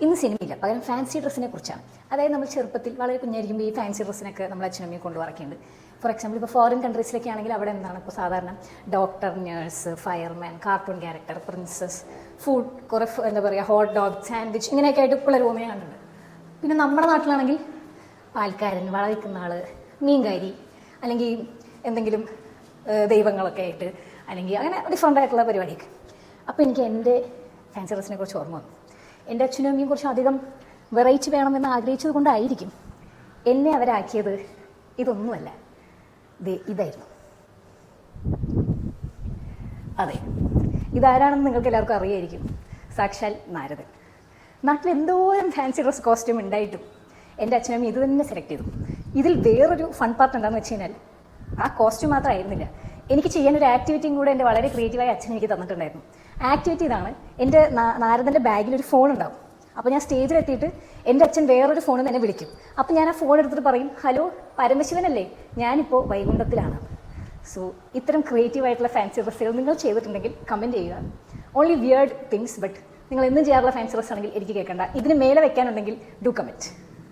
ഇന്ന് സിനിമയില്ല, പകരം ഫാൻസി ഡ്രസ്സിനെ കുറിച്ചാണ്. അതായത് നമ്മൾ ചെറുപ്പത്തിൽ വളരെ കുഞ്ഞായിരിക്കുമ്പോൾ ഈ ഫാൻസി ഡ്രസ്സിനൊക്കെ നമ്മൾ അച്ഛനമ്മയെ കൊണ്ടുപോകാറുണ്ട്. ഫോർ എക്സാമ്പിൾ ഇപ്പോൾ ഫോറിൻ കൺട്രീസിലൊക്കെ ആണെങ്കിൽ അവിടെ എന്താണ് ഇപ്പോൾ സാധാരണ doctor, nurse, fireman, cartoon character, princess, food, കുറേ എന്താ പറയുക, ഹോട്ട് ഡോഗ്, സാൻഡ്വിച്ച്, ഇങ്ങനെയൊക്കെ ആയിട്ട് പിള്ളേർ ഓമയെ കണ്ടിട്ടുണ്ട്. പിന്നെ നമ്മുടെ നാട്ടിലാണെങ്കിൽ പാൽക്കാരൻ, വള വയ്ക്കുന്ന ആൾ, മീൻകാരി, അല്ലെങ്കിൽ എന്തെങ്കിലും ദൈവങ്ങളൊക്കെ ആയിട്ട്, അല്ലെങ്കിൽ അങ്ങനെ ഡിഫറൻ്റ് ആയിട്ടുള്ള പരിപാടിയൊക്കെ. അപ്പോൾ എനിക്ക് എൻ്റെ ഫാൻസി ഡ്രസ്സിനെ കുറിച്ച് ഓർമ്മ വന്നു. എൻ്റെ അച്ഛനും അമ്മയും കുറച്ച് അധികം വെറൈറ്റി വേണമെന്ന് ആഗ്രഹിച്ചത് കൊണ്ടായിരിക്കും എന്നെ അവരാക്കിയത് ഇതൊന്നുമല്ല, ഇതായിരുന്നു. അതെ, ഇതാരാണെന്ന് നിങ്ങൾക്ക് എല്ലാവർക്കും അറിയായിരിക്കും. സാക്ഷാൽ നാരദൻ. നാട്ടിൽ എന്തോരം ഫാൻസി ഡ്രസ് കോസ്റ്റ്യൂം ഉണ്ടായിട്ടും എൻ്റെ അച്ഛനമ്മ ഇത് തന്നെ സെലക്ട് ചെയ്തു. ഇതിൽ വേറൊരു ഫൺ പാർട്ട് എന്താണെന്ന് വെച്ച് കഴിഞ്ഞാൽ ആ കോസ്റ്റ്യൂം മാത്രമായിരുന്നില്ല, എനിക്ക് ചെയ്യാനൊരു ആക്ടിവിറ്റിയും കൂടെ എൻ്റെ വളരെ ക്രിയേറ്റീവായ അച്ഛൻ എനിക്ക് തന്നിട്ടുണ്ടായിരുന്നു. ആക്ടിവിറ്റി ഇതാണ്: എൻ്റെ നാരദൻ്റെ ബാഗിൽ ഒരു ഫോൺ ഉണ്ടാവും. അപ്പോൾ ഞാൻ സ്റ്റേജിലെത്തിയിട്ട് എൻ്റെ അച്ഛൻ വേറൊരു ഫോണിൽ നിന്ന് എന്നെ വിളിക്കും. അപ്പോൾ ഞാൻ ആ ഫോൺ എടുത്തിട്ട് പറയും, ഹലോ പരമശിവനല്ലേ, ഞാനിപ്പോൾ വൈകുണ്ഠത്തിലാണ്. സോ ഇത്തരം ക്രിയേറ്റീവായിട്ടുള്ള ഫാൻസി ഡ്രസ്സുകൾ നിങ്ങൾ ചെയ്തിട്ടുണ്ടെങ്കിൽ കമൻറ്റ് ചെയ്യുക. ഓൺലി വിയേർഡ് തിങ്സ്, ബട്ട് നിങ്ങൾ എന്നും ചെയ്യാറുള്ള ഫാൻസി ഡ്രസ് ആണെങ്കിൽ എനിക്ക് കേൾക്കണ്ട. ഇതിന് മേലെ വെക്കാനുണ്ടെങ്കിൽ ഡു കമൻറ്റ്.